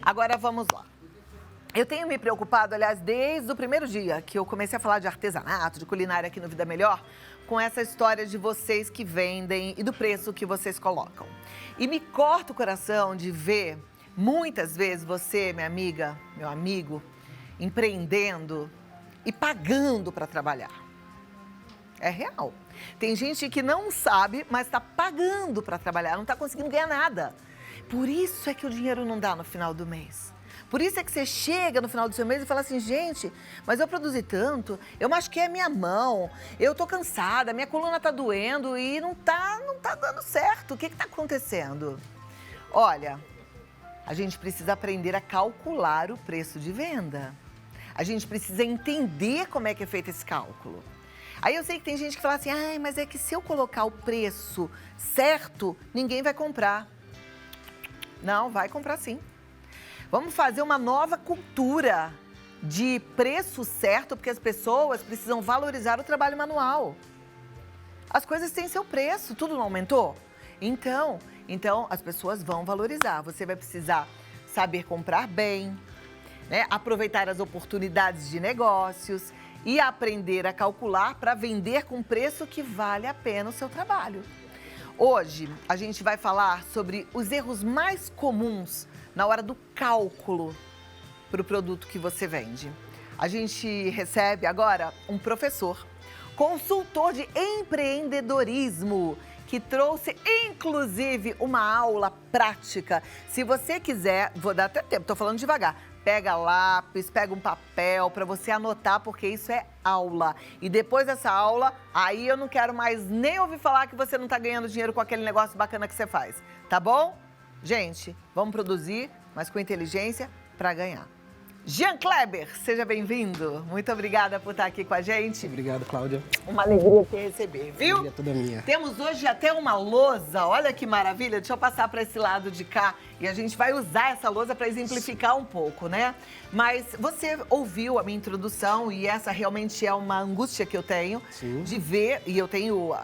Agora vamos lá. Eu tenho me preocupado, aliás, desde o primeiro dia que eu comecei a falar de artesanato, de culinária aqui no Vida Melhor, com essa história de vocês que vendem e do preço que vocês colocam. E me corta o coração de ver, muitas vezes, você, minha amiga, meu amigo, empreendendo e pagando para trabalhar. É real. Tem gente que não sabe, mas está pagando para trabalhar, não está conseguindo ganhar nada. Por isso é que o dinheiro não dá no final do mês. Por isso é que você chega no final do seu mês e fala assim, gente, mas eu produzi tanto, eu machuquei a minha mão, eu tô cansada, minha coluna tá doendo e não tá dando certo. O que tá acontecendo? Olha, a gente precisa aprender a calcular o preço de venda. A gente precisa entender como é que é feito esse cálculo. Aí eu sei que tem gente que fala assim, ai, mas é que se eu colocar o preço certo, ninguém vai comprar. Não, vai comprar sim. Vamos fazer uma nova cultura de preço certo, porque as pessoas precisam valorizar o trabalho manual. As coisas têm seu preço, tudo não aumentou? Então as pessoas vão valorizar. Você vai precisar saber comprar bem, né? Aproveitar as oportunidades de negócios e aprender a calcular para vender com preço que vale a pena o seu trabalho. Hoje, a gente vai falar sobre os erros mais comuns na hora do cálculo para o produto que você vende. A gente recebe agora um professor, consultor de empreendedorismo, que trouxe, inclusive, uma aula prática. Se você quiser, vou dar até tempo, estou falando devagar. Pega lápis, pega um papel para você anotar, porque isso é aula. E depois dessa aula, aí eu não quero mais nem ouvir falar que você não está ganhando dinheiro com aquele negócio bacana que você faz, tá bom? Gente, vamos produzir, mas com inteligência para ganhar. Jean Kleber, seja bem-vindo. Muito obrigada por estar aqui com a gente. Obrigado, Cláudia. Uma alegria te receber, viu? Alegria toda minha. Temos hoje até uma lousa, olha que maravilha. Deixa eu passar para esse lado de cá e a gente vai usar essa lousa para exemplificar um pouco, né? Mas você ouviu a minha introdução e essa realmente é uma angústia que eu tenho. Sim. De ver, e eu tenho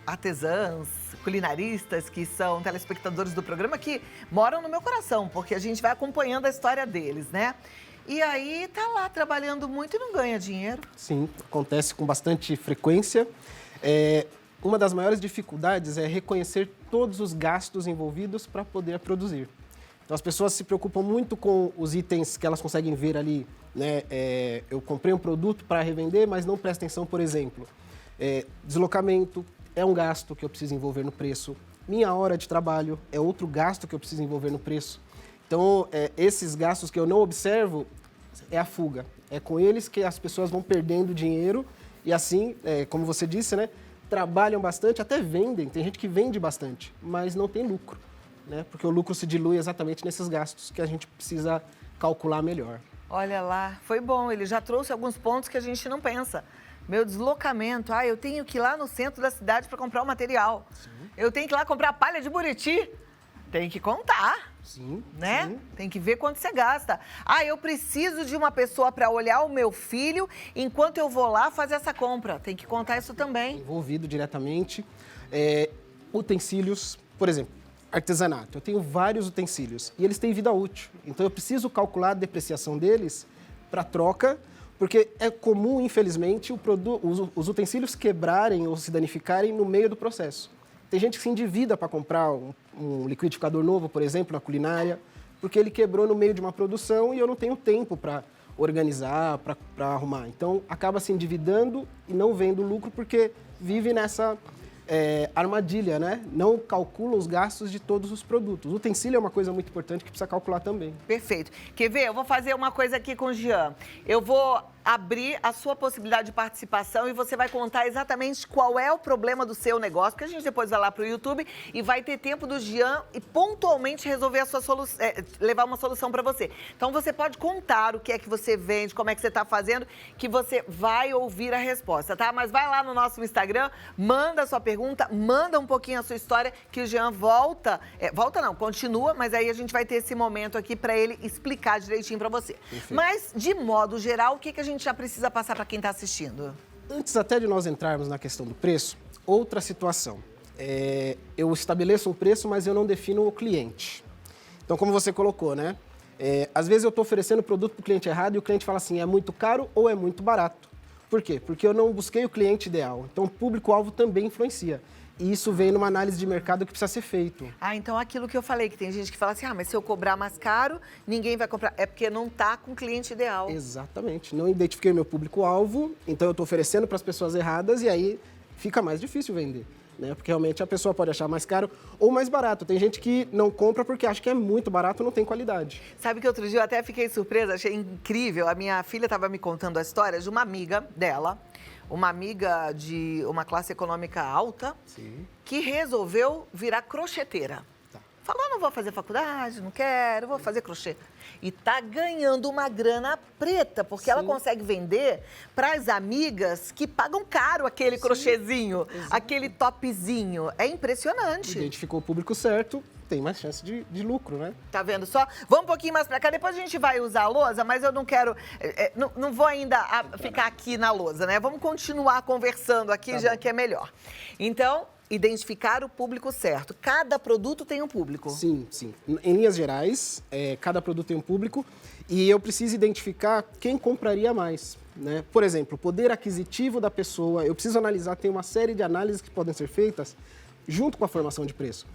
artesãs, culinaristas que são telespectadores do programa que moram no meu coração, porque a gente vai acompanhando a história deles, né? E aí tá lá trabalhando muito e não ganha dinheiro. Sim, acontece com bastante frequência. Uma das maiores dificuldades é reconhecer todos os gastos envolvidos para poder produzir. Então as pessoas se preocupam muito com os itens que elas conseguem ver ali, né? Eu comprei um produto para revender, mas não presta atenção, por exemplo, deslocamento é um gasto que eu preciso envolver no preço. Minha hora de trabalho é outro gasto que eu preciso envolver no preço. Então, esses gastos que eu não observo é a fuga. É com eles que as pessoas vão perdendo dinheiro e assim, como você disse, né, trabalham bastante, até vendem. Tem gente que vende bastante, mas não tem lucro, né? Porque o lucro se dilui exatamente nesses gastos que a gente precisa calcular melhor. Olha lá, foi bom, ele já trouxe alguns pontos que a gente não pensa. Meu deslocamento, eu tenho que ir lá no centro da cidade para comprar o material. Sim. Eu tenho que ir lá comprar palha de buriti. Tem que contar, sim, né? Sim. Tem que ver quanto você gasta. Eu preciso de uma pessoa para olhar o meu filho enquanto eu vou lá fazer essa compra. Tem que contar isso também. Envolvido diretamente. Utensílios, por exemplo, artesanato. Eu tenho vários utensílios e eles têm vida útil. Então eu preciso calcular a depreciação deles para troca, porque é comum, infelizmente, os utensílios quebrarem ou se danificarem no meio do processo. Tem gente que se endivida para comprar um liquidificador novo, por exemplo, na culinária, porque ele quebrou no meio de uma produção e eu não tenho tempo para organizar, para arrumar. Então, acaba se endividando e não vendo lucro porque vive nessa armadilha, né? Não calcula os gastos de todos os produtos. O utensílio é uma coisa muito importante que precisa calcular também. Perfeito. Quer ver? Eu vou fazer uma coisa aqui com o Jean. Eu vou abrir a sua possibilidade de participação e você vai contar exatamente qual é o problema do seu negócio, porque a gente depois vai lá para o YouTube e vai ter tempo do Jean e pontualmente resolver a sua solução, levar uma solução para você. Então você pode contar o que é que você vende, como é que você está fazendo, que você vai ouvir a resposta, tá? Mas vai lá no nosso Instagram, manda a sua pergunta, manda um pouquinho a sua história, que o Jean continua, mas aí a gente vai ter esse momento aqui para ele explicar direitinho para você. Perfeito. Mas, de modo geral, o que a gente já precisa passar para quem está assistindo? Antes até de nós entrarmos na questão do preço, outra situação. Eu estabeleço um preço, mas eu não defino o cliente. Então, como você colocou, né? Às vezes eu estou oferecendo o produto para o cliente errado e o cliente fala assim, é muito caro ou é muito barato. Por quê? Porque eu não busquei o cliente ideal. Então, o público-alvo também influencia. E isso vem numa análise de mercado que precisa ser feito. Então aquilo que eu falei, que tem gente que fala assim, mas se eu cobrar mais caro, ninguém vai comprar. É porque não está com o cliente ideal. Exatamente. Não identifiquei o meu público-alvo, então eu estou oferecendo para as pessoas erradas e aí fica mais difícil vender. Né? Porque realmente a pessoa pode achar mais caro ou mais barato. Tem gente que não compra porque acha que é muito barato e não tem qualidade. Sabe que outro dia eu até fiquei surpresa, achei incrível. A minha filha estava me contando a história de uma amiga dela, uma amiga de uma classe econômica alta, Sim. que resolveu virar crocheteira. Tá. Falou, não vou fazer faculdade, não quero, vou fazer crochê. E tá ganhando uma grana preta, porque ela consegue vender para as amigas que pagam caro aquele crochêzinho, aquele topzinho. É impressionante. Identificou o público certo, tem mais chance de lucro, né? Tá vendo só? Vamos um pouquinho mais pra cá, depois a gente vai usar a lousa, mas eu não quero, não vou ainda ficar aqui na lousa, né? Vamos continuar conversando aqui, já que é melhor. Então, identificar o público certo. Cada produto tem um público. Sim, sim. Em linhas gerais, cada produto tem um público e eu preciso identificar quem compraria mais. Né? Por exemplo, o poder aquisitivo da pessoa, eu preciso analisar, tem uma série de análises que podem ser feitas junto com a formação de preço.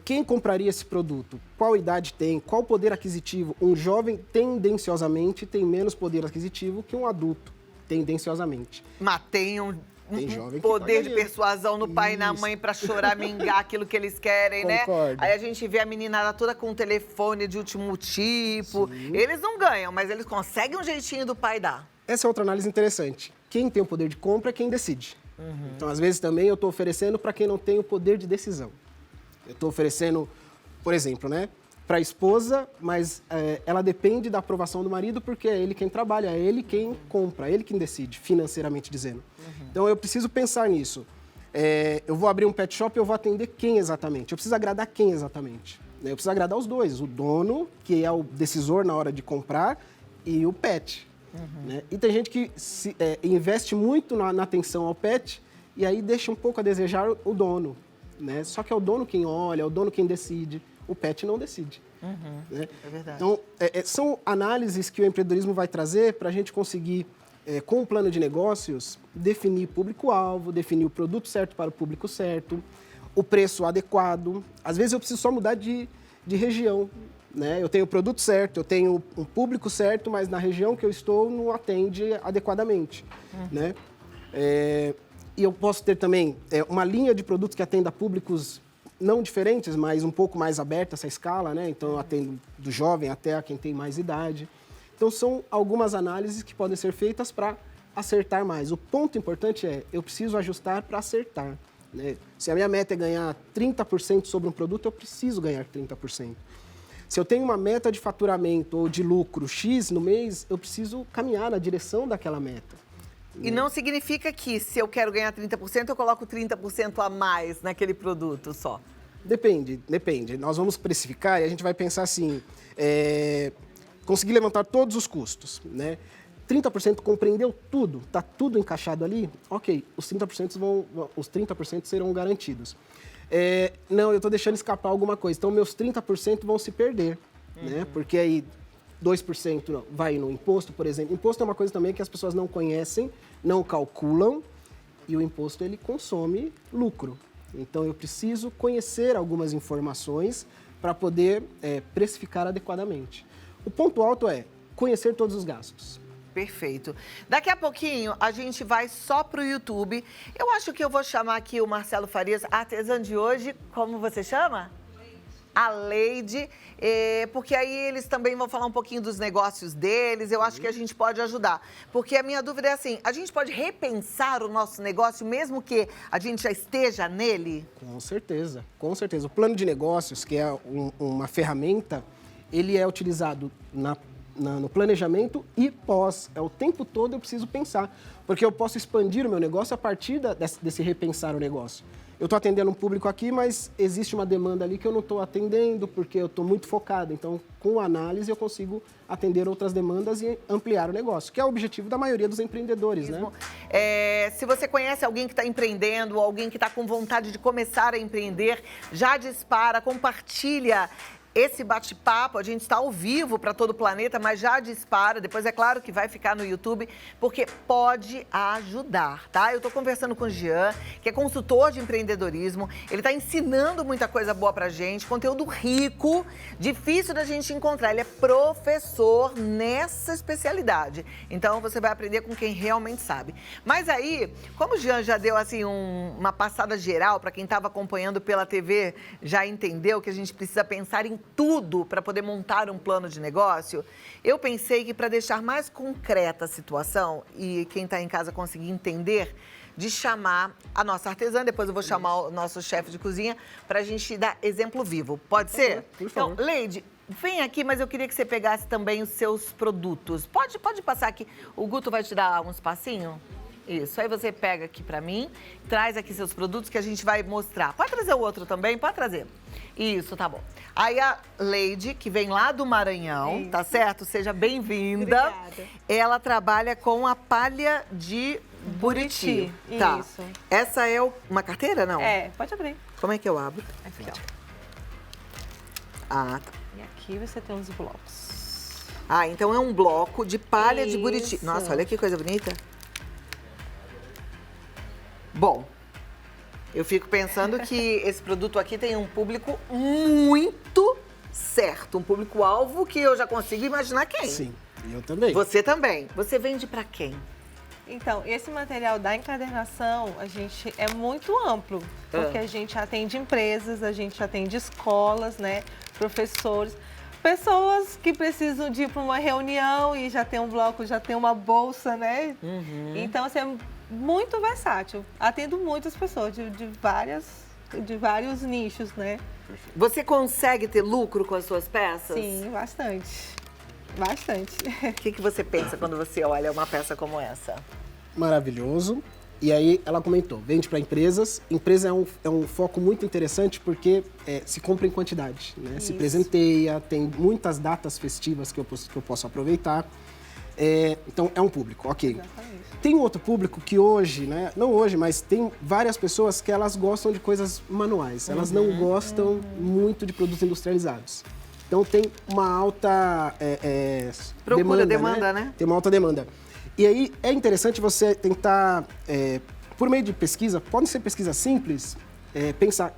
Quem compraria esse produto? Qual idade tem? Qual poder aquisitivo? Um jovem, tendenciosamente, tem menos poder aquisitivo que um adulto, tendenciosamente. Mas tem jovem que poder de paga persuasão no pai e na mãe para choramingar aquilo que eles querem, Concordo. né? Aí a gente vê a meninada toda com um telefone de último tipo. Sim. Eles não ganham, mas eles conseguem um jeitinho do pai dar. Essa é outra análise interessante. Quem tem o poder de compra é quem decide. Então, às vezes, também eu estou oferecendo para quem não tem o poder de decisão. Eu estou oferecendo, por exemplo, né, para a esposa, mas ela depende da aprovação do marido porque é ele quem trabalha, é ele quem compra, é ele quem decide, financeiramente dizendo. Então, eu preciso pensar nisso. Eu vou abrir um pet shop e eu vou atender quem exatamente? Eu preciso agradar quem exatamente? Eu preciso agradar os dois, o dono, que é o decisor na hora de comprar, e o pet. Né? E tem gente que investe muito na atenção ao pet e aí deixa um pouco a desejar o dono. Né? Só que é o dono quem olha, é o dono quem decide, o pet não decide. Né? É verdade. Então, são análises que o empreendedorismo vai trazer para a gente conseguir, com o plano de negócios, definir público-alvo, definir o produto certo para o público certo, o preço adequado. Às vezes eu preciso só mudar de região. Né? Eu tenho o produto certo, eu tenho um público certo, mas na região que eu estou não atende adequadamente. Né? E eu posso ter também uma linha de produtos que atenda a públicos não diferentes, mas um pouco mais aberta essa escala, né? Então eu atendo do jovem até a quem tem mais idade. Então são algumas análises que podem ser feitas para acertar mais. O ponto importante eu preciso ajustar para acertar. Né? Se a minha meta é ganhar 30% sobre um produto, eu preciso ganhar 30%. Se eu tenho uma meta de faturamento ou de lucro X no mês, eu preciso caminhar na direção daquela meta. E não significa que se eu quero ganhar 30%, eu coloco 30% a mais naquele produto só. Depende. Nós vamos precificar e a gente vai pensar assim, conseguir levantar todos os custos, né? 30% compreendeu tudo, está tudo encaixado ali, ok, os 30% serão garantidos. Não, eu estou deixando escapar alguma coisa, então meus 30% vão se perder, né? Porque aí 2% vai no imposto, por exemplo. Imposto é uma coisa também que as pessoas não conhecem, não calculam, e o imposto ele consome lucro. Então eu preciso conhecer algumas informações para poder precificar adequadamente. O ponto alto é conhecer todos os gastos. Perfeito. Daqui a pouquinho a gente vai só pro YouTube. Eu acho que eu vou chamar aqui o Marcelo Farias, a artesã de hoje. Como você chama? A Leide, porque aí eles também vão falar um pouquinho dos negócios deles, eu acho que a gente pode ajudar. Porque a minha dúvida é assim, a gente pode repensar o nosso negócio mesmo que a gente já esteja nele? Com certeza. O plano de negócios, que é uma ferramenta, ele é utilizado no planejamento e pós. O tempo todo eu preciso pensar, porque eu posso expandir o meu negócio a partir desse repensar o negócio. Eu estou atendendo um público aqui, mas existe uma demanda ali que eu não estou atendendo porque eu estou muito focado. Então, com a análise, eu consigo atender outras demandas e ampliar o negócio, que é o objetivo da maioria dos empreendedores, né? Se você conhece alguém que está empreendendo, alguém que está com vontade de começar a empreender, já dispara, compartilha esse bate-papo, a gente está ao vivo para todo o planeta, mas já dispara. Depois é claro que vai ficar no YouTube, porque pode ajudar, tá? Eu estou conversando com o Jean, que é consultor de empreendedorismo. Ele está ensinando muita coisa boa pra gente, conteúdo rico, difícil da gente encontrar. Ele é professor nessa especialidade. Então você vai aprender com quem realmente sabe. Mas aí, como o Jean já deu assim uma passada geral para quem estava acompanhando pela TV, já entendeu que a gente precisa pensar em tudo para poder montar um plano de negócio, eu pensei que para deixar mais concreta a situação e quem está em casa conseguir entender, de chamar a nossa artesã, depois eu vou chamar o nosso chefe de cozinha para a gente dar exemplo vivo. Pode ser? Por favor. Então, Leide, vem aqui, mas eu queria que você pegasse também os seus produtos. Pode passar aqui. O Guto vai te dar um espacinho? Isso, aí você pega aqui pra mim, traz aqui seus produtos que a gente vai mostrar. Pode trazer o outro também? Pode trazer. Isso, tá bom. Aí a Leide, que vem lá do Maranhão, tá certo? Seja bem-vinda. Obrigada. Ela trabalha com a palha de Buriti. Tá. Isso. Essa é uma carteira, não? É, pode abrir. Como é que eu abro? Aqui, ó. Ah, tá. E aqui você tem os blocos. Ah, então é um bloco de palha de Buriti. Isso. Nossa, olha que coisa bonita. Bom, eu fico pensando que esse produto aqui tem um público muito certo. Um público-alvo que eu já consigo imaginar quem. Sim, eu também. Você também. Você vende pra quem? Então, esse material da encadernação, a gente é muito amplo, porque a gente atende empresas, a gente atende escolas, né, professores, pessoas que precisam de ir para uma reunião e já tem um bloco, já tem uma bolsa, né? Então, assim, é muito versátil. Atendo muitas pessoas de vários nichos, né? Você consegue ter lucro com as suas peças? Sim, bastante. Bastante. O que você pensa quando você olha uma peça como essa? Maravilhoso. E aí ela comentou, vende para empresas. Empresa é um foco muito interessante porque se compra em quantidade, né? Se presenteia, tem muitas datas festivas que eu posso aproveitar. Então é um público, ok. Exatamente. Tem um outro público que hoje, né? Não hoje, mas tem várias pessoas que elas gostam de coisas manuais. Elas não gostam muito de produtos industrializados. Então tem uma alta demanda, né? Tem uma alta demanda. E aí é interessante você tentar, por meio de pesquisa, pode ser pesquisa simples, pensar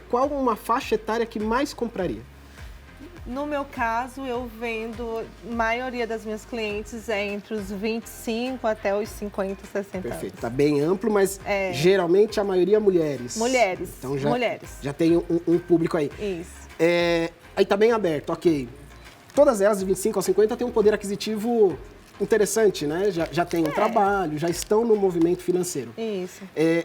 qual uma faixa etária que mais compraria. No meu caso, eu vendo, a maioria das minhas clientes é entre os 25 até os 50, 60 Perfeito, anos. tá bem amplo, mas geralmente a maioria mulheres. Mulheres, Então mulheres. Já tem um público aí. Isso. Aí tá bem aberto, ok. Todas elas, de 25 a 50, têm um poder aquisitivo interessante, né? Já tem um trabalho, já estão no movimento financeiro. Isso.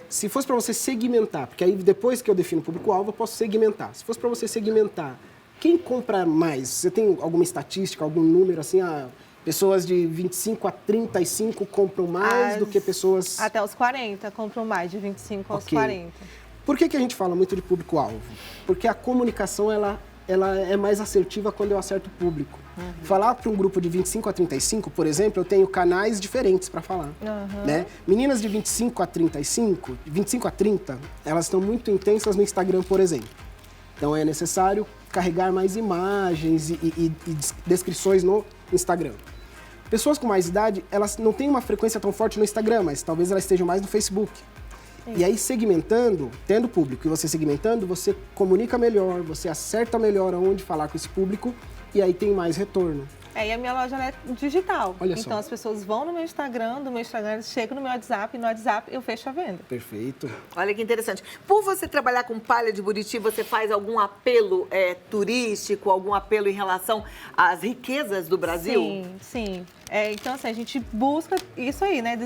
Se fosse para você segmentar, porque aí depois que eu defino o público-alvo, eu posso segmentar. Se fosse para você segmentar, quem compra mais? Você tem alguma estatística, algum número assim? Pessoas de 25 a 35 compram mais do que pessoas... Até os 40 compram mais, de 25 aos 40. Por que a gente fala muito de público-alvo? Porque a comunicação, ela é mais assertiva quando eu acerto o público. Falar para um grupo de 25 a 35, por exemplo, eu tenho canais diferentes para falar. Né? Meninas de 25 a 35, de 25 a 30, elas estão muito intensas no Instagram, por exemplo. Então é necessário carregar mais imagens e descrições no Instagram. Pessoas com mais idade, elas não têm uma frequência tão forte no Instagram, mas talvez elas estejam mais no Facebook. E aí, segmentando, tendo público e você segmentando, você comunica melhor, você acerta melhor aonde falar com esse público e aí tem mais retorno. E a minha loja ela é digital. Olha só. Então as pessoas vão no meu Instagram, eles chegam no meu WhatsApp, e no WhatsApp eu fecho a venda. Perfeito. Olha que interessante. Por você trabalhar com palha de Buriti, você faz algum apelo turístico, algum apelo em relação às riquezas do Brasil? Sim. Então, assim, a gente busca isso aí, né?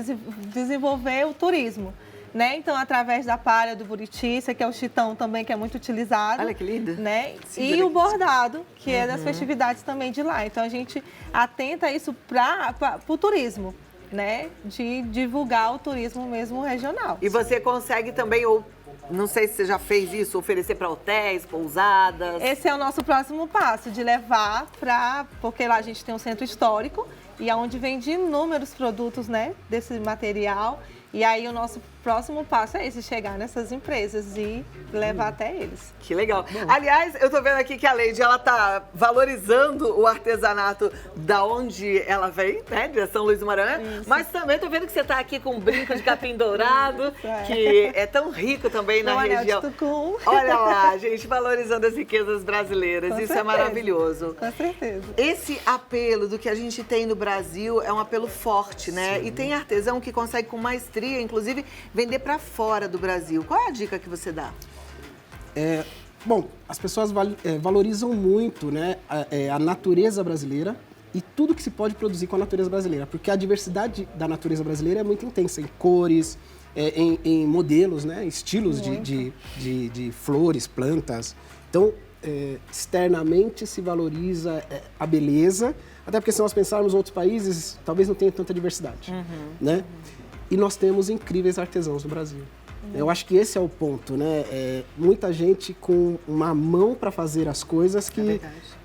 Desenvolver o turismo. Né? Então, através da palha do Buriti, esse aqui é o chitão também, que é muito utilizado. Olha que lindo. Né? Sim, e o bordado, que é das festividades também de lá. Então, a gente atenta isso para o turismo, né? De divulgar o turismo mesmo regional. E você consegue também, ou Não sei se você já fez isso, oferecer para hotéis, pousadas. Esse é o nosso próximo passo, de levar para... Porque lá a gente tem um centro histórico e é onde vende inúmeros produtos, né, desse material. E aí o nosso próximo passo é esse, chegar nessas empresas e levar até eles. Que legal. Aliás, eu tô vendo aqui que a Leide, ela tá valorizando o artesanato da onde ela vem, né, de São Luís do Maranhão. Isso. Mas também tô vendo que você tá aqui com um brinco de capim dourado, que é tão rico também na região. Olha lá, gente, valorizando as riquezas brasileiras. Com Isso certeza. É maravilhoso. Com certeza. Esse apelo do que a gente tem no Brasil é um apelo forte, né? Sim. E tem artesão que consegue com maestria, inclusive, vender para fora do Brasil. Qual é a dica que você dá? Bom, as pessoas valorizam muito, né, a natureza brasileira e tudo que se pode produzir com a natureza brasileira, porque a diversidade da natureza brasileira é muito intensa em cores, em modelos, né, estilos de flores, plantas. Então, externamente se valoriza a beleza, até porque se nós pensarmos em outros países, talvez não tenha tanta diversidade, né? E nós temos incríveis artesãos no Brasil. Eu acho que esse é o ponto, né? Muita gente com uma mão para fazer as coisas que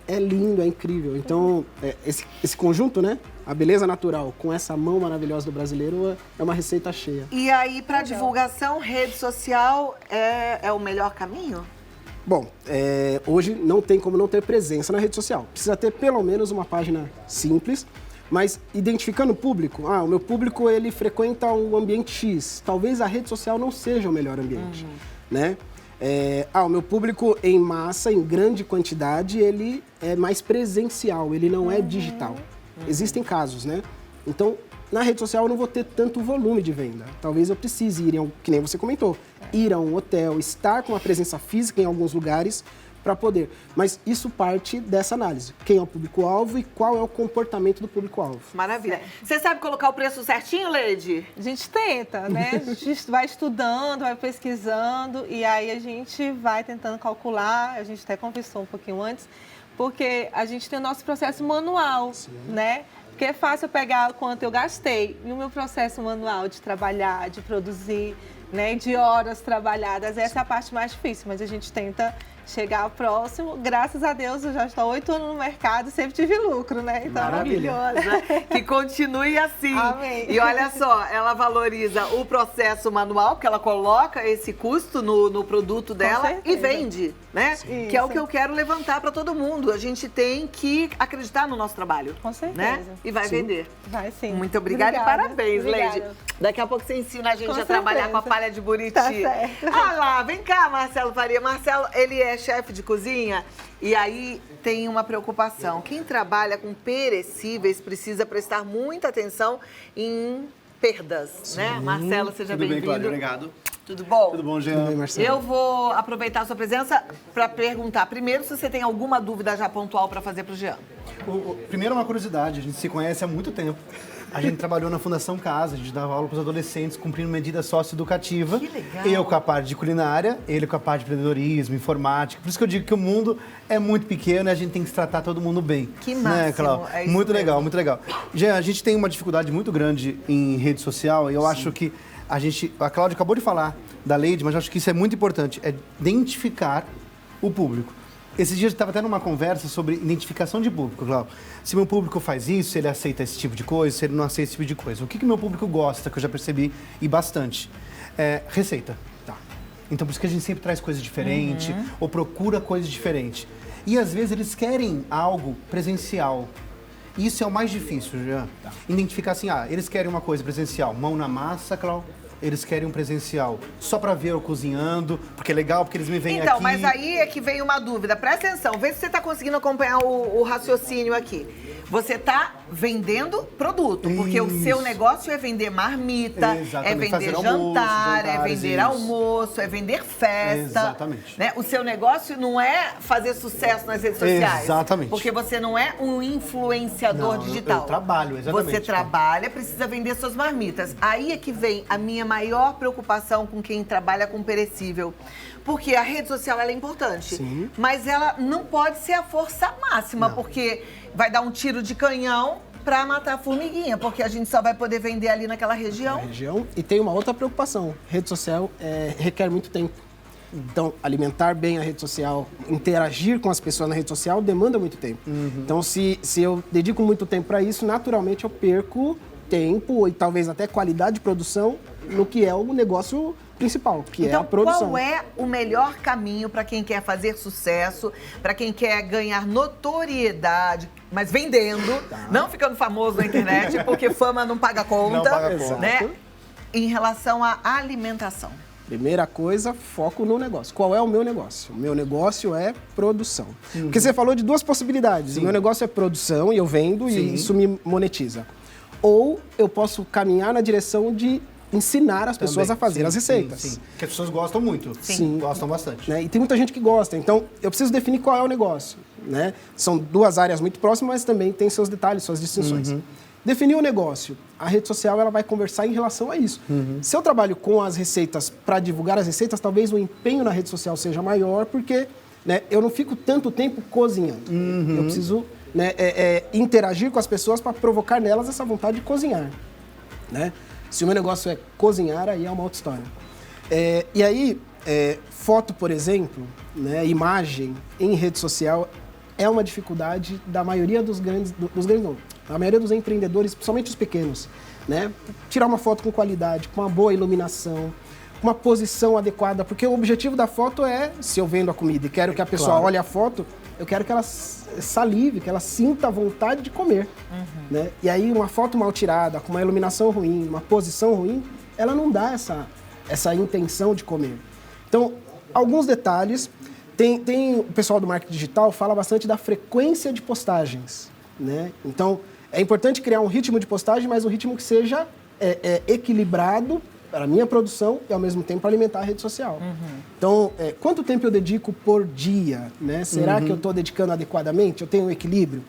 é lindo, é incrível. Então, esse conjunto, né? A beleza natural com essa mão maravilhosa do brasileiro é uma receita cheia. E aí, para divulgação, rede social é o melhor caminho? Bom, hoje não tem como não ter presença na rede social. Precisa ter pelo menos uma página simples, mas identificando o público. O meu público ele frequenta um ambiente X. Talvez a rede social não seja o melhor ambiente, né? O meu público em massa, em grande quantidade, ele é mais presencial, ele não é digital. Existem casos, né? Então, na rede social eu não vou ter tanto volume de venda. Talvez eu precise ir, que nem você comentou, ir a um hotel, estar com uma presença física em alguns lugares para poder. Mas isso parte dessa análise. Quem é o público-alvo e qual é o comportamento do público-alvo. Maravilha. Você sabe colocar o preço certinho, Leide? A gente tenta, né? A gente vai estudando, vai pesquisando e aí a gente vai tentando calcular. A gente até conversou um pouquinho antes, porque a gente tem o nosso processo manual, né? Porque é fácil eu pegar quanto eu gastei no meu processo manual de trabalhar, de produzir, né? De horas trabalhadas. Essa é a parte mais difícil, mas a gente tenta chegar ao próximo. Graças a Deus, eu já estou 8 anos no mercado e sempre tive lucro, né? Então, maravilhosa. Que continue assim. Amém. E olha só, ela valoriza o processo manual, porque ela coloca esse custo no produto dela e vende, né? Isso. Que é o que eu quero levantar para todo mundo. A gente tem que acreditar no nosso trabalho. Com certeza. Né? E vai vender. Vai sim. Muito obrigada e parabéns, Leide. Daqui a pouco você ensina a gente a trabalhar com a palha de buriti. Tá certo. Lá, vem cá, Marcelo Faria. Marcelo, ele é chefe de cozinha e aí tem uma preocupação. Quem trabalha com perecíveis precisa prestar muita atenção em perdas, né? Marcelo, seja bem-vindo. Tudo bem, Cláudia? Obrigado. Tudo bom? Tudo bom, Jean? Tudo bem, Marcelo? Eu vou aproveitar a sua presença para perguntar primeiro se você tem alguma dúvida já pontual para fazer para o Jean. Primeiro, uma curiosidade. A gente se conhece há muito tempo. A gente trabalhou na Fundação Casa, a gente dava aula para os adolescentes, cumprindo medida socioeducativa. Que legal! Eu com a parte de culinária, ele com a parte de empreendedorismo, informática. Por isso que eu digo que o mundo é muito pequeno e a gente tem que tratar todo mundo bem. Que máximo, né, Cláudio? É isso muito mesmo. legal, muito legal. Jean, a gente tem uma dificuldade muito grande em rede social e eu acho que a Cláudia acabou de falar da Leide, mas eu acho que isso é muito importante, é identificar o público. Esses dias eu estava tendo uma conversa sobre identificação de público, Cláudio. Se meu público faz isso, se ele aceita esse tipo de coisa, se ele não aceita esse tipo de coisa. O que meu público gosta, que eu já percebi, e bastante? Receita. Tá. Então, por isso que a gente sempre traz coisa diferente, ou procura coisa diferente. E, às vezes, eles querem algo presencial. Isso é o mais difícil, Jean. Tá. Identificar assim, eles querem uma coisa presencial, mão na massa, Cláudio. Eles querem um presencial só para ver eu cozinhando, porque é legal, porque eles me veem aqui. Então, mas aí é que vem uma dúvida. Presta atenção, vê se você está conseguindo acompanhar o raciocínio aqui. Você está vendendo produto, porque o seu negócio é vender marmita, é vender jantar, é vender almoço, é vender festa. Exatamente. Né? O seu negócio não é fazer sucesso nas redes sociais. Exatamente. Porque você não é um influenciador digital. Eu trabalho, exatamente. Você trabalha, precisa vender suas marmitas. Aí é que vem a minha maior preocupação com quem trabalha com perecível. Porque a rede social ela é importante, Sim. mas ela não pode ser a força máxima, porque vai dar um tiro de canhão para matar a formiguinha, porque a gente só vai poder vender ali naquela região. E tem uma outra preocupação. Rede social requer muito tempo. Então, alimentar bem a rede social, interagir com as pessoas na rede social demanda muito tempo. Então, se eu dedico muito tempo para isso, naturalmente eu perco tempo e talvez até qualidade de produção no que é o negócio principal, que é a produção. Qual é o melhor caminho para quem quer fazer sucesso, para quem quer ganhar notoriedade, mas vendendo, não ficando famoso na internet, porque fama não paga conta, Não paga conta. né? Em relação à alimentação. Primeira coisa, foco no negócio. Qual é o meu negócio? O meu negócio é produção. Porque você falou de duas possibilidades. Sim. O meu negócio é produção e eu vendo Sim. e isso me monetiza. Ou eu posso caminhar na direção de ensinar as pessoas a fazer as receitas. Sim. Que as pessoas gostam muito. Sim. Gostam bastante. Né? E tem muita gente que gosta. Então, eu preciso definir qual é o negócio. Né? São duas áreas muito próximas, mas também tem seus detalhes, suas distinções. Definir o negócio. A rede social ela vai conversar em relação a isso. Se eu trabalho com as receitas para divulgar as receitas, talvez o empenho na rede social seja maior, porque né, eu não fico tanto tempo cozinhando. Eu preciso né, interagir com as pessoas para provocar nelas essa vontade de cozinhar. Né? Se o meu negócio é cozinhar, aí é uma outra história. E aí, foto, por exemplo, né, imagem em rede social é uma dificuldade da maioria dos grandes não, a maioria dos empreendedores, principalmente os pequenos. Né? Tirar uma foto com qualidade, com uma boa iluminação, uma posição adequada, porque o objetivo da foto é, se eu vendo a comida e quero que a pessoa olhe a foto, eu quero que ela salive, que ela sinta a vontade de comer. Né? E aí uma foto mal tirada, com uma iluminação ruim, uma posição ruim, ela não dá essa intenção de comer. Então, alguns detalhes. Tem o pessoal do marketing digital fala bastante da frequência de postagens. Né? Então, é importante criar um ritmo de postagem, mas um ritmo que seja equilibrado para a minha produção e, ao mesmo tempo, alimentar a rede social. Então, quanto tempo eu dedico por dia? Né? Será que eu estou dedicando adequadamente? Eu tenho um equilíbrio?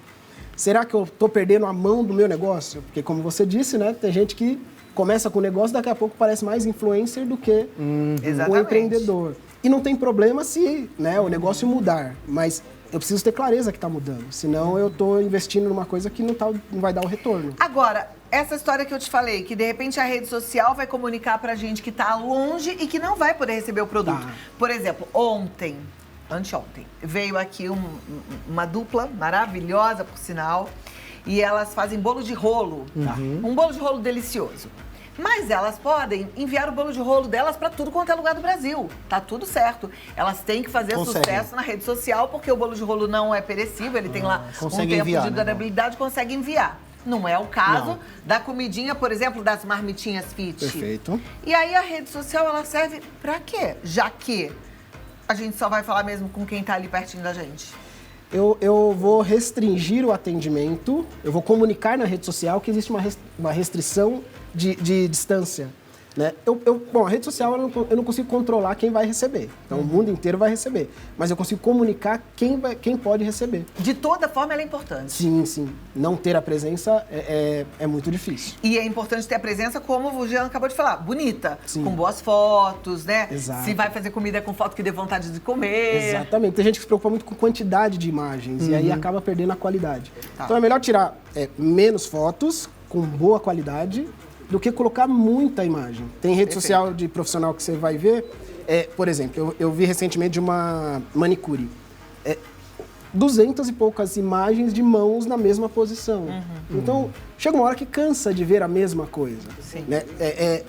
Será que eu estou perdendo a mão do meu negócio? Porque, como você disse, né, tem gente que começa com o negócio, daqui a pouco parece mais influencer do que o empreendedor. E não tem problema se né, o negócio mudar, mas eu preciso ter clareza que está mudando, senão eu estou investindo numa coisa que não vai dar o retorno. Agora, essa história que eu te falei, que de repente a rede social vai comunicar pra gente que tá longe e que não vai poder receber o produto. Por exemplo, anteontem, veio aqui uma dupla maravilhosa, por sinal, e elas fazem bolo de rolo. Um bolo de rolo delicioso. Mas elas podem enviar o bolo de rolo delas para tudo quanto é lugar do Brasil. Tá tudo certo. Elas têm que fazer sucesso na rede social, porque o bolo de rolo não é perecível, ele tem lá um tempo de durabilidade, consegue enviar. Não é o caso da comidinha, por exemplo, das marmitinhas fit. Perfeito. E aí a rede social, ela serve para quê? Já que a gente só vai falar mesmo com quem tá ali pertinho da gente. Eu vou restringir o atendimento, eu vou comunicar na rede social que existe uma restrição de distância. Né? Bom, a rede social eu não consigo controlar quem vai receber. Então o mundo inteiro vai receber. Mas eu consigo comunicar quem pode receber. De toda forma, ela é importante. Sim, sim. Não ter a presença é muito difícil. E é importante ter a presença, como o Jean acabou de falar, bonita. Sim. Com boas fotos, né? Exato. Se vai fazer comida com foto que dê vontade de comer. Exatamente. Tem gente que se preocupa muito com quantidade de imagens e aí acaba perdendo a qualidade. Então é melhor tirar menos fotos com boa qualidade do que colocar muita imagem. Tem rede social de profissional que você vai ver, por exemplo, eu vi recentemente de uma manicure, 200 e poucas imagens de mãos na mesma posição. Então, chega uma hora que cansa de ver a mesma coisa. Né?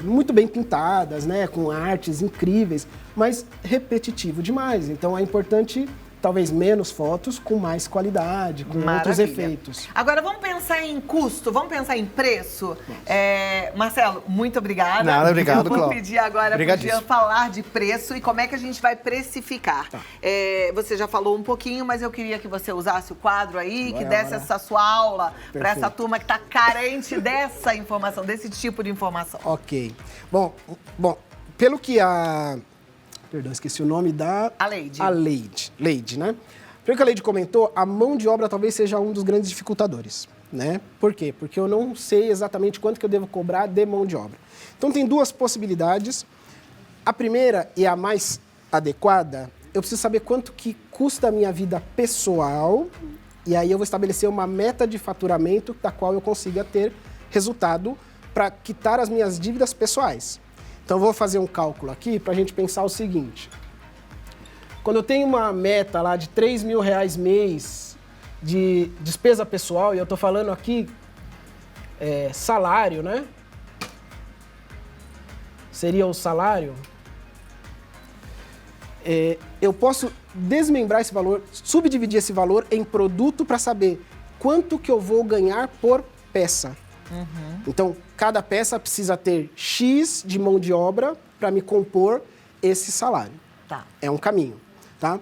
Muito bem pintadas, né? Com artes incríveis, mas repetitivo demais. Então, é importante talvez menos fotos com mais qualidade, com outros efeitos. Agora, vamos pensar em custo, vamos pensar em preço. Marcelo, muito obrigada. Nada, obrigado, Eu vou pedir agora para o Jean falar de preço e como é que a gente vai precificar. Você já falou um pouquinho, mas eu queria que você usasse o quadro aí, que desse essa sua aula para essa turma que está carente dessa informação, desse tipo de informação. Ok. Bom, pelo que Perdão, esqueci o nome da... A Leide. Leide, né? Pelo que a Leide comentou, a mão de obra talvez seja um dos grandes dificultadores, né? Por quê? Porque eu não sei exatamente quanto que eu devo cobrar de mão de obra. Então, tem duas possibilidades. A primeira e a mais adequada, eu preciso saber quanto que custa a minha vida pessoal e aí eu vou estabelecer uma meta de faturamento da qual eu consiga ter resultado para quitar as minhas dívidas pessoais. Então, eu vou fazer um cálculo aqui para a gente pensar o seguinte. Quando eu tenho uma meta lá de R$ 3.000 mês de despesa pessoal, e eu estou falando aqui salário, né? Seria o salário. Eu posso desmembrar esse valor, subdividir esse valor em produto para saber quanto que eu vou ganhar por peça. Então, cada peça precisa ter X de mão de obra para me compor esse salário. Tá. É um caminho, tá?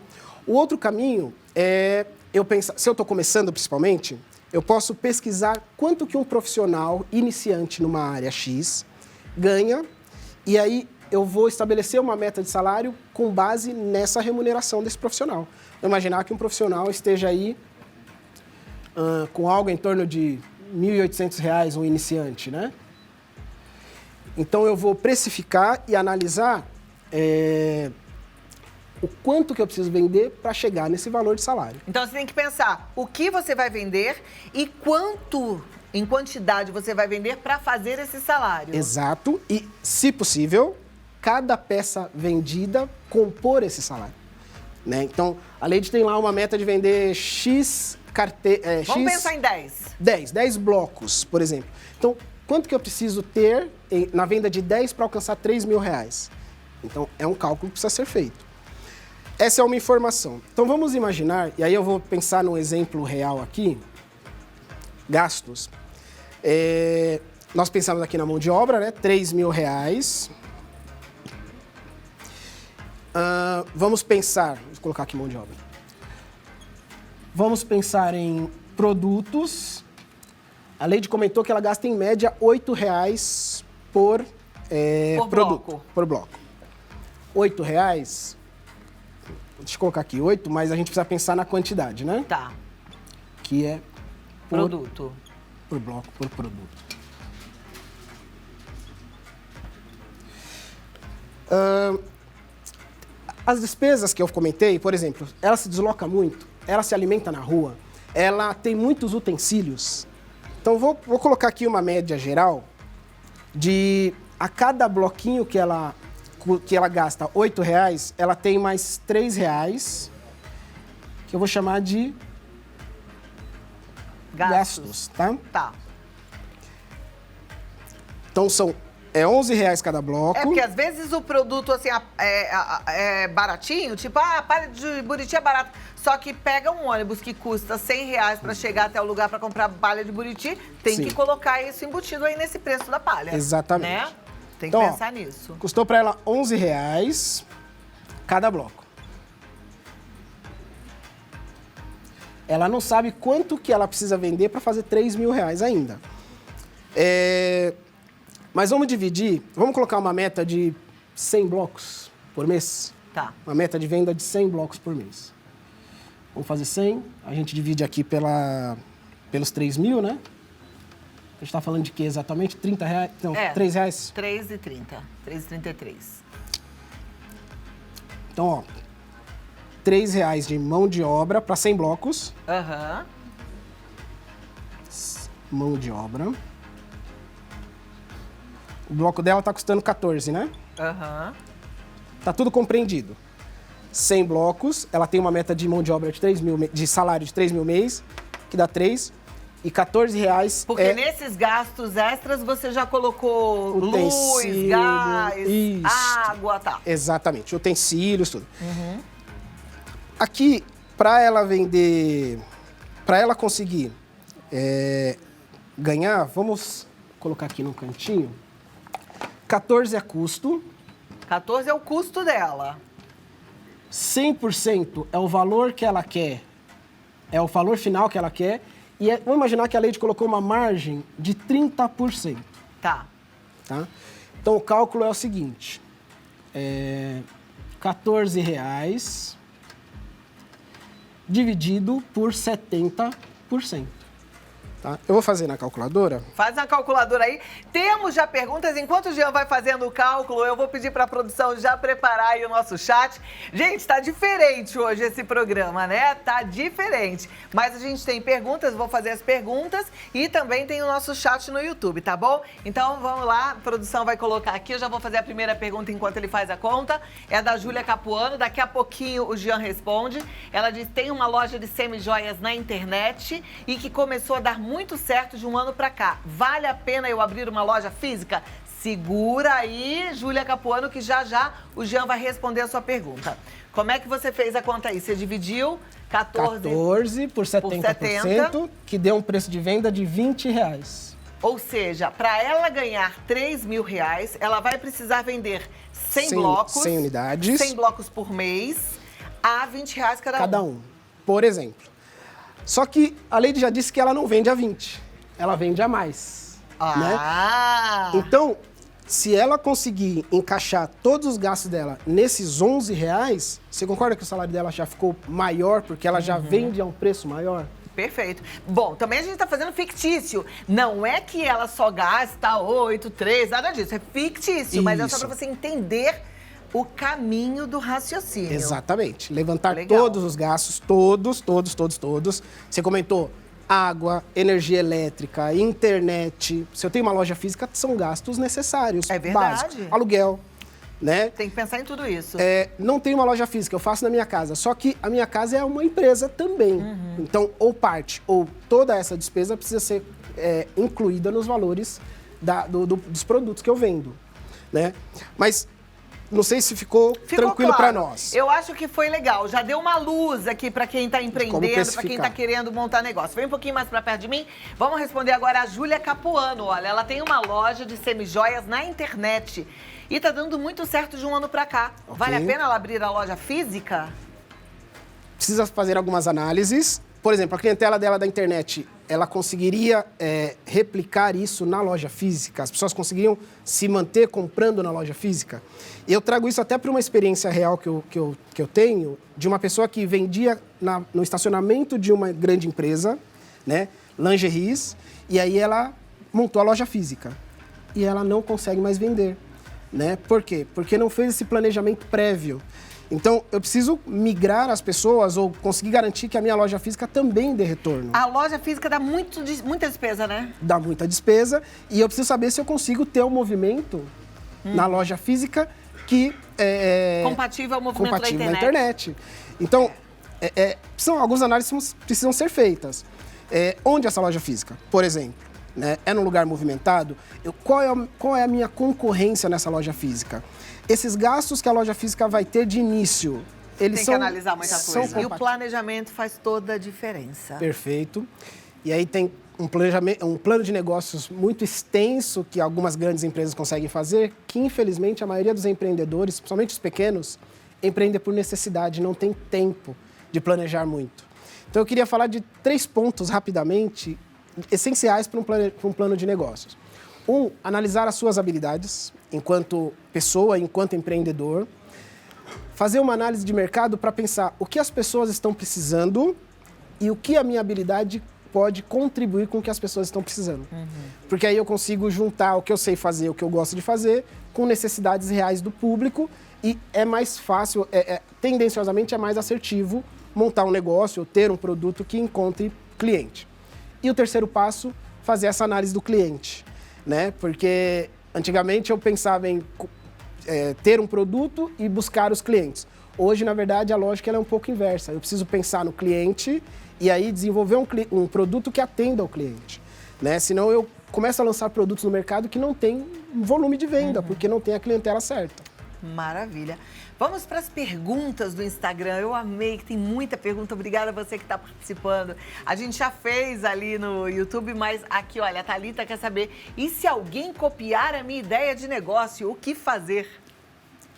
O outro caminho é eu pensar, se eu estou começando principalmente, eu posso pesquisar quanto que um profissional iniciante numa área X ganha e aí eu vou estabelecer uma meta de salário com base nessa remuneração desse profissional. Eu imaginar que um profissional esteja aí com algo em torno de R$ 1.800, um iniciante, né? Então, eu vou precificar e analisar o quanto que eu preciso vender para chegar nesse valor de salário. Então, você tem que pensar o que você vai vender e quanto, em quantidade, você vai vender para fazer esse salário. Exato. E, se possível, cada peça vendida compor esse salário. Né? Então, a Leide tem lá uma meta de vender X carteiras. Vamos pensar em 10. 10 blocos, por exemplo. Então, quanto que eu preciso ter na venda de 10 para alcançar R$ 3.000? Então, é um cálculo que precisa ser feito. Essa é uma informação. Então, vamos imaginar, e aí eu vou pensar num exemplo real aqui, gastos. Nós pensamos aqui na mão de obra, né? R$ 3.000. Vamos pensar, vou colocar aqui mão de obra. Vamos pensar em produtos. A Leide comentou que ela gasta em média R$ 8,00 por produto. Bloco. Por bloco. R$ 8,00. Deixa eu colocar aqui 8, mas a gente precisa pensar na quantidade, né? Tá. Que é Produto. por bloco, por produto. As despesas que eu comentei, por exemplo, ela se desloca muito, ela se alimenta na rua, ela tem muitos utensílios. Então, vou colocar aqui uma média geral de a cada bloquinho que ela gasta R$ 8,00, ela tem mais R$ 3,00, que eu vou chamar de gastos, tá? Tá. Então, são R$ 11,00 cada bloco. É porque às vezes o produto assim é baratinho, tipo, palha de Buriti é barato. Só que pega um ônibus que custa R$ 100 para chegar até o lugar para comprar palha de Buriti, tem Sim. que colocar isso embutido aí nesse preço da palha. Exatamente. Né? Tem que Então, pensar nisso. Custou para ela R$ 11,00 cada bloco. Ela não sabe quanto que ela precisa vender para fazer R$ 3.000 ainda. Mas vamos dividir, vamos colocar uma meta de 100 blocos por mês. Tá. Uma meta de venda de 100 blocos por mês. Vamos fazer 100, a gente divide aqui pelos 3.000, né? A gente está falando de quê exatamente? R$30? Não, R$3? R$3,30. R$3,33. Então, ó, R$3 de mão de obra para 100 blocos. Aham. Mão de obra. O bloco dela está custando 14, né? Aham. Tá tudo compreendido. 100 blocos, ela tem uma meta de mão de obra de 3.000, de salário de 3.000 mês, que dá 3. E R$14 Porque nesses gastos extras você já colocou luz, utensílio, gás, isso. água, tá. Exatamente, utensílios, tudo. Aqui, para ela vender, para ela conseguir ganhar, vamos colocar aqui no cantinho, 14 é custo, 14 é o custo dela. 100% é o valor que ela quer, é o valor final que ela quer, e vamos imaginar que a Leide colocou uma margem de 30%. Tá. Tá? Então, o cálculo é o seguinte, R$14 dividido por 70%. Tá? Eu vou fazer na calculadora. Faz na calculadora aí. Temos já perguntas. Enquanto o Jean vai fazendo o cálculo, eu vou pedir para a produção já preparar aí o nosso chat. Gente, tá diferente hoje esse programa, né? Tá diferente. Mas a gente tem perguntas, vou fazer as perguntas e também tem o nosso chat no YouTube, tá bom? Então vamos lá, a produção vai colocar aqui. Eu já vou fazer a primeira pergunta enquanto ele faz a conta. É da Júlia Capuano. Daqui a pouquinho o Jean responde. Ela diz: tem uma loja de semijoias na internet e que começou a dar muito certo de um ano pra cá. Vale a pena eu abrir uma loja física? Segura aí, Júlia Capuano, que já já o Jean vai responder a sua pergunta. Como é que você fez a conta aí? Você dividiu 14 por 70%, que deu um preço de venda de R$20. Ou seja, para ela ganhar R$3.000, ela vai precisar vender 100 blocos. 100 unidades. 100 blocos por mês, a R$20 cada um. Por exemplo. Só que a Lady já disse que ela não vende a 20, ela vende a mais. Ah! Né? Então, se ela conseguir encaixar todos os gastos dela nesses R$11, você concorda que o salário dela já ficou maior, porque ela já vende a um preço maior? Perfeito. Bom, também a gente está fazendo fictício. Não é que ela só gasta 8, 3, nada disso. É fictício, mas é só para você entender o caminho do raciocínio. Exatamente. Levantar Legal. todos os gastos, todos. Você comentou água, energia elétrica, internet. Se eu tenho uma loja física, são gastos necessários. É verdade. Básicos. Aluguel, né? Tem que pensar em tudo isso. Não tenho uma loja física, eu faço na minha casa. Só que a minha casa é uma empresa também. Então, ou parte, ou toda essa despesa precisa ser incluída nos valores dos produtos que eu vendo, né? Mas não sei se ficou tranquilo para nós. Eu acho que foi legal. Já deu uma luz aqui para quem está empreendendo, para quem está querendo montar negócio. Vem um pouquinho mais para perto de mim. Vamos responder agora a Júlia Capuano. Olha, ela tem uma loja de semijoias na internet e está dando muito certo de um ano para cá. Okay. Vale a pena ela abrir a loja física? Precisa fazer algumas análises. Por exemplo, a clientela dela da internet, ela conseguiria replicar isso na loja física? As pessoas conseguiriam se manter comprando na loja física? E eu trago isso até para uma experiência real que eu tenho, de uma pessoa que vendia no estacionamento de uma grande empresa, né, lingeries, e aí ela montou a loja física. E ela não consegue mais vender, né? Por quê? Porque não fez esse planejamento prévio. Então, eu preciso migrar as pessoas ou conseguir garantir que a minha loja física também dê retorno. A loja física dá muita despesa, né? Dá muita despesa e eu preciso saber se eu consigo ter um movimento na loja física que é compatível ao movimento da internet. Então, algumas análises precisam ser feitas. Onde essa loja física, por exemplo, né, é num lugar movimentado? Qual é a minha concorrência nessa loja física? Esses gastos que a loja física vai ter de início, eles Tem que analisar muita coisa. E o compatíveis. planejamento faz toda a diferença. Perfeito. E aí tem um plano de negócios muito extenso que algumas grandes empresas conseguem fazer, que infelizmente a maioria dos empreendedores, principalmente os pequenos, empreendem por necessidade, não tem tempo de planejar muito. Então eu queria falar de 3 pontos rapidamente, essenciais para um plano de negócios. Analisar as suas habilidades enquanto pessoa, enquanto empreendedor. Fazer uma análise de mercado para pensar o que as pessoas estão precisando e o que a minha habilidade pode contribuir com o que as pessoas estão precisando. Porque aí eu consigo juntar o que eu sei fazer, o que eu gosto de fazer, com necessidades reais do público e é mais fácil, tendenciosamente é mais assertivo montar um negócio ou ter um produto que encontre cliente. E o terceiro passo, fazer essa análise do cliente, né? Porque antigamente eu pensava em ter um produto e buscar os clientes. Hoje, na verdade, a lógica ela é um pouco inversa. Eu preciso pensar no cliente e aí desenvolver um produto que atenda ao cliente, né? Senão eu começo a lançar produtos no mercado que não tem volume de venda, porque não tem a clientela certa. Maravilha. Vamos para as perguntas do Instagram. Eu amei que tem muita pergunta. Obrigada a você que está participando. A gente já fez ali no YouTube, mas aqui, olha, a Thalita quer saber, e se alguém copiar a minha ideia de negócio, o que fazer?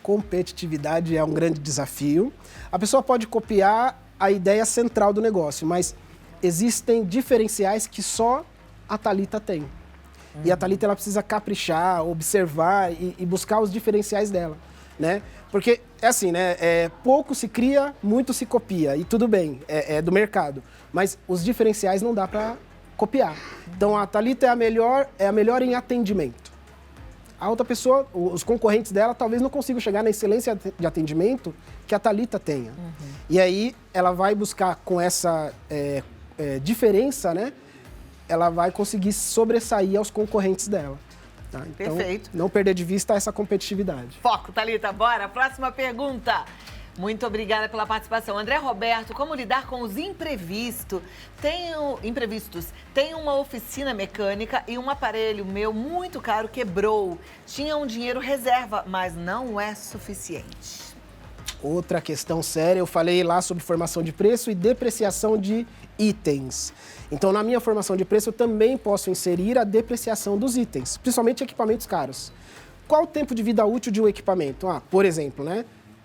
Competitividade é um grande desafio. A pessoa pode copiar a ideia central do negócio, mas existem diferenciais que só a Thalita tem. E a Thalita ela precisa caprichar, observar e buscar os diferenciais dela, né? Porque é assim, né? Pouco se cria, muito se copia. E tudo bem, é do mercado. Mas os diferenciais não dá para copiar. Então, a Thalita é a melhor em atendimento. A outra pessoa, os concorrentes dela, talvez não consigam chegar na excelência de atendimento que a Thalita tenha. E aí, ela vai buscar, com essa diferença, né? Ela vai conseguir sobressair aos concorrentes dela. Tá? Então, Perfeito. não perder de vista essa competitividade. Foco, Thalita, bora. Próxima pergunta. Muito obrigada pela participação. André Roberto, como lidar com os imprevistos? Tenho uma oficina mecânica e um aparelho meu muito caro quebrou. Tinha um dinheiro reserva, mas não é suficiente. Outra questão séria, eu falei lá sobre formação de preço e depreciação de itens. Então, na minha formação de preço, eu também posso inserir a depreciação dos itens, principalmente equipamentos caros. Qual o tempo de vida útil de um equipamento? Por exemplo,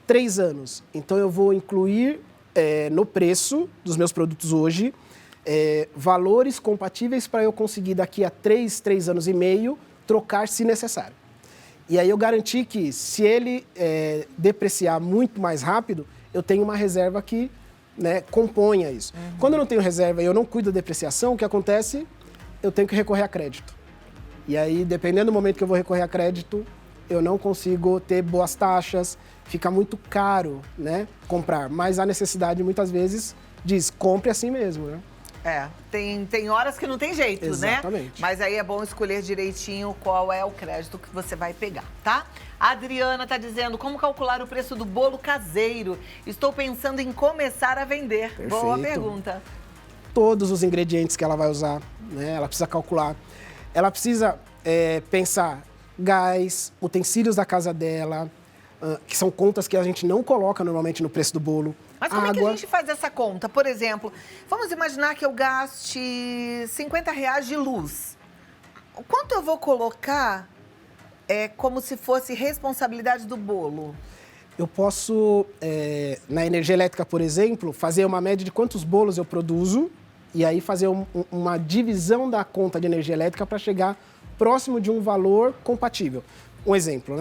3 anos. Então, eu vou incluir no preço dos meus produtos hoje valores compatíveis para eu conseguir daqui a 3 anos e meio trocar se necessário. E aí eu garanti que se ele depreciar muito mais rápido, eu tenho uma reserva que componha isso. Quando eu não tenho reserva e eu não cuido da depreciação, o que acontece? Eu tenho que recorrer a crédito. E aí, dependendo do momento que eu vou recorrer a crédito, eu não consigo ter boas taxas, fica muito caro, comprar. Mas a necessidade, muitas vezes, diz, compre assim mesmo, Tem horas que não tem jeito, Exatamente. Mas aí é bom escolher direitinho qual é o crédito que você vai pegar, tá? A Adriana tá dizendo, como calcular o preço do bolo caseiro? Estou pensando em começar a vender. Perfeito. Boa pergunta. Todos os ingredientes que ela vai usar, ela precisa calcular. Ela precisa pensar gás, utensílios da casa dela, que são contas que a gente não coloca normalmente no preço do bolo. Mas como é que a gente faz essa conta? Por exemplo, vamos imaginar que eu gaste R$50 de luz. Quanto eu vou colocar como se fosse responsabilidade do bolo? Eu posso, na energia elétrica, por exemplo, fazer uma média de quantos bolos eu produzo e aí fazer uma divisão da conta de energia elétrica para chegar próximo de um valor compatível. Um exemplo,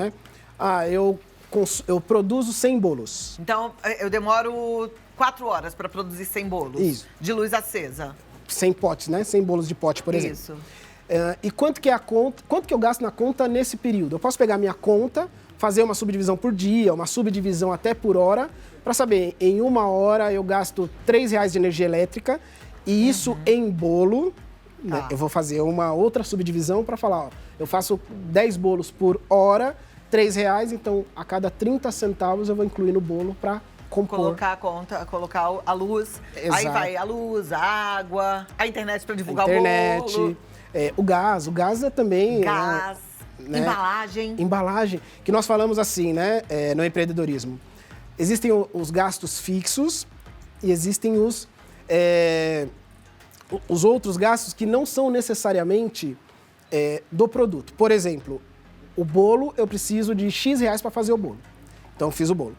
eu produzo 100 bolos. Então, eu demoro 4 horas para produzir 100 bolos. Isso. De luz acesa. 100 potes, 100 bolos de pote, por exemplo. Isso. E quanto que eu gasto na conta nesse período? Eu posso pegar minha conta, fazer uma subdivisão por dia, uma subdivisão até por hora, para saber, em 1 hora eu gasto R$3 de energia elétrica, e isso em bolo, eu vou fazer uma outra subdivisão para falar, eu faço 10 bolos por hora, R$3, então a cada 30 centavos eu vou incluir no bolo para compor. Colocar a conta, colocar a luz. Exato. Aí vai a luz, a água, a internet para divulgar a internet, o bolo. O gás é também... Gás, embalagem. Embalagem, que nós falamos assim, no empreendedorismo. Existem os gastos fixos e existem os outros gastos que não são necessariamente do produto. Por exemplo, o bolo, eu preciso de X reais para fazer o bolo. Então, eu fiz o bolo.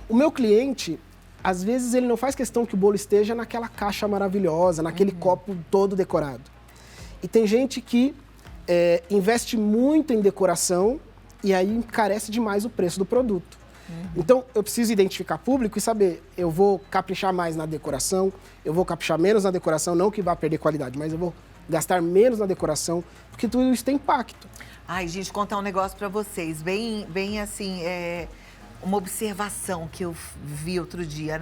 O meu cliente, às vezes, ele não faz questão que o bolo esteja naquela caixa maravilhosa, naquele copo todo decorado. E tem gente que investe muito em decoração e aí encarece demais o preço do produto. Então, eu preciso identificar público e saber, eu vou caprichar mais na decoração, eu vou caprichar menos na decoração, não que vá perder qualidade, mas eu vou gastar menos na decoração, porque tudo isso tem impacto. Ai, gente, contar um negócio pra vocês, bem assim, uma observação que eu vi outro dia,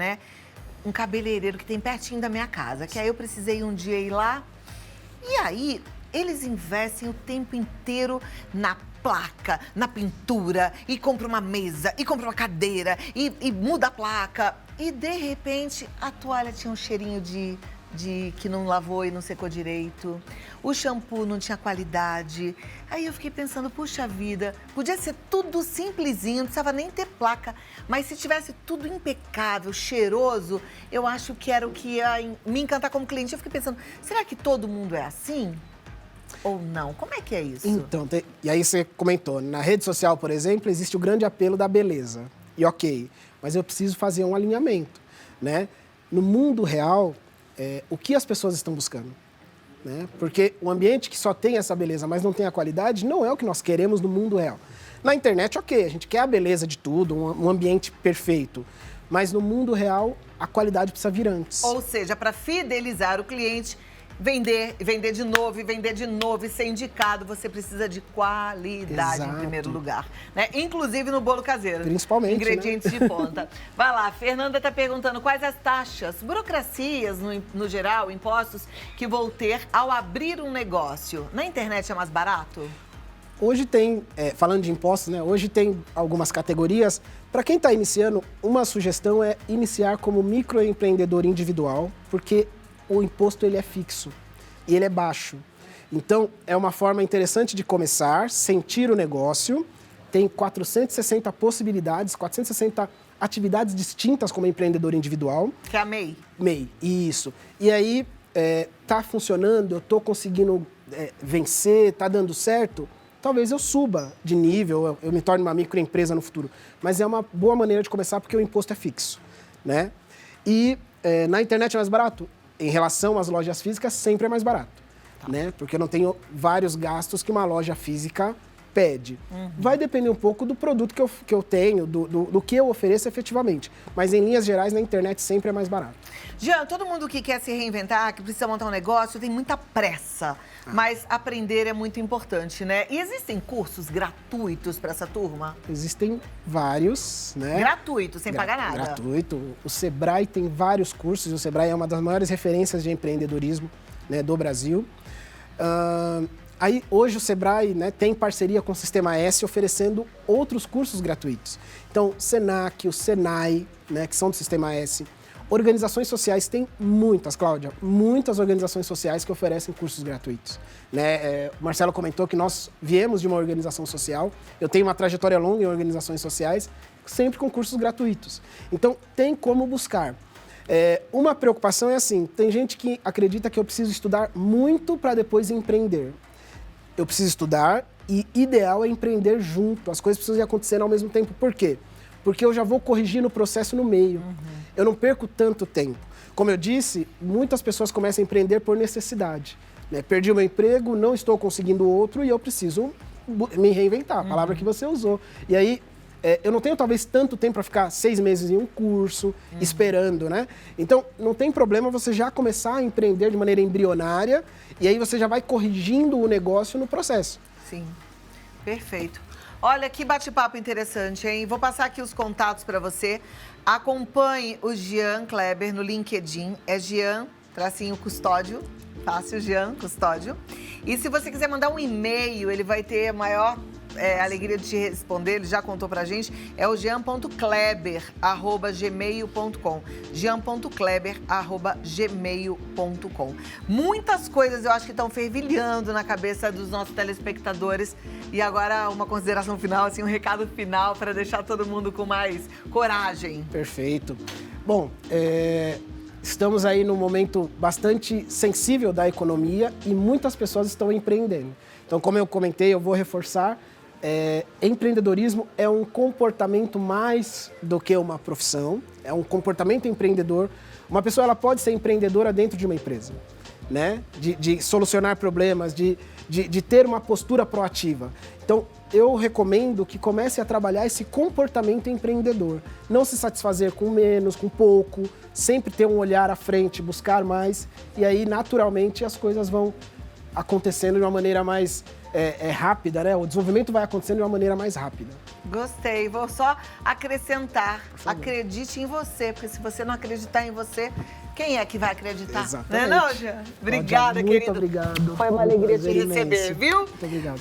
Um cabeleireiro que tem pertinho da minha casa, que aí eu precisei um dia ir lá, e aí eles investem o tempo inteiro na placa, na pintura, e compra uma mesa, e compra uma cadeira, e muda a placa, e de repente a toalha tinha um cheirinho de que não lavou e não secou direito. O shampoo não tinha qualidade. Aí eu fiquei pensando, puxa vida, podia ser tudo simplesinho, não precisava nem ter placa. Mas se tivesse tudo impecável, cheiroso, eu acho que era o que ia me encantar como cliente. Eu fiquei pensando, será que todo mundo é assim? Ou não? Como é que é isso? Então, e aí você comentou, na rede social, por exemplo, existe o grande apelo da beleza. E ok, mas eu preciso fazer um alinhamento, No mundo real, o que as pessoas estão buscando. Porque o ambiente que só tem essa beleza, mas não tem a qualidade, não é o que nós queremos no mundo real. Na internet, ok, a gente quer a beleza de tudo, um ambiente perfeito. Mas no mundo real, a qualidade precisa vir antes. Ou seja, para fidelizar o cliente, vender, vender de novo, e vender de novo, e ser indicado, você precisa de qualidade Exato. em primeiro lugar, né? Inclusive no bolo caseiro. Principalmente, ingredientes de ponta. Vai lá, Fernanda está perguntando quais as taxas, burocracias, no geral, impostos, que vou ter ao abrir um negócio. Na internet é mais barato? Hoje tem, falando de impostos, né? Hoje tem algumas categorias. Para quem está iniciando, uma sugestão é iniciar como microempreendedor individual, porque o imposto ele é fixo e ele é baixo. Então, é uma forma interessante de começar, sentir o negócio. Tem 460 possibilidades, 460 atividades distintas como empreendedor individual. Que é a MEI. MEI, isso. E aí, tá funcionando, eu tô conseguindo vencer, tá dando certo, talvez eu suba de nível, eu me torne uma microempresa no futuro. Mas é uma boa maneira de começar porque o imposto é fixo, né? E na internet é mais barato? Em relação às lojas físicas, sempre é mais barato, né? Porque eu não tenho vários gastos que uma loja física pede. Vai depender um pouco do produto que eu tenho, do que eu ofereço efetivamente. Mas, em linhas gerais, na internet sempre é mais barato. Jean, todo mundo que quer se reinventar, que precisa montar um negócio, tem muita pressa. Mas aprender é muito importante, né? E existem cursos gratuitos para essa turma? Existem vários, né? Gratuito, sem pagar nada. Gratuito. O Sebrae tem vários cursos. O Sebrae é uma das maiores referências de empreendedorismo, né, do Brasil. Aí, hoje, o Sebrae, né, tem parceria com o Sistema S, oferecendo outros cursos gratuitos. Então, Senac, o Senai, né, que são do Sistema S. Organizações sociais, tem muitas, Cláudia, muitas organizações sociais que oferecem cursos gratuitos, né? O Marcelo comentou que nós viemos de uma organização social. Eu tenho uma trajetória longa em organizações sociais, sempre com cursos gratuitos. Então, tem como buscar. Uma preocupação é assim, tem gente que acredita que eu preciso estudar muito para depois empreender. Eu preciso estudar e ideal é empreender junto. As coisas precisam acontecer ao mesmo tempo. Por quê? Porque eu já vou corrigindo o processo no meio. Eu não perco tanto tempo. Como eu disse, muitas pessoas começam a empreender por necessidade, né? Perdi o meu emprego, não estou conseguindo outro e eu preciso me reinventar, a palavra que você usou. E aí, eu não tenho talvez tanto tempo para ficar 6 meses em um curso, esperando, né? Então, não tem problema você já começar a empreender de maneira embrionária e aí você já vai corrigindo o negócio no processo. Sim, perfeito. Olha, que bate-papo interessante, hein? Vou passar aqui os contatos para você. Acompanhe o Jean Kleber no LinkedIn. É Jean-Custódio. Fácil, Jean Custódio. E se você quiser mandar um e-mail, ele vai ter a maior alegria de te responder. Ele já contou pra gente. É o jean.kleber@gmail.com. jean.kleber@gmail.com. Muitas coisas eu acho que estão fervilhando na cabeça dos nossos telespectadores. E agora uma consideração final, assim, um recado final para deixar todo mundo com mais coragem. Perfeito. Bom, estamos aí num momento bastante sensível da economia e muitas pessoas estão empreendendo. Então, como eu comentei, eu vou reforçar, empreendedorismo é um comportamento mais do que uma profissão, é um comportamento empreendedor. Uma pessoa ela pode ser empreendedora dentro de uma empresa, né? De solucionar problemas, de ter uma postura proativa. Então, eu recomendo que comece a trabalhar esse comportamento empreendedor. Não se satisfazer com menos, com pouco, sempre ter um olhar à frente, buscar mais. E aí, naturalmente, as coisas vão acontecendo de uma maneira mais rápida, né? O desenvolvimento vai acontecendo de uma maneira mais rápida. Gostei. Vou só acrescentar. Acredite em você, porque se você não acreditar em você, quem é que vai acreditar? Exatamente. Não é não, Jean? Obrigada, muito querido. obrigado. Foi uma alegria te Prazer receber, imenso. viu? Muito obrigado.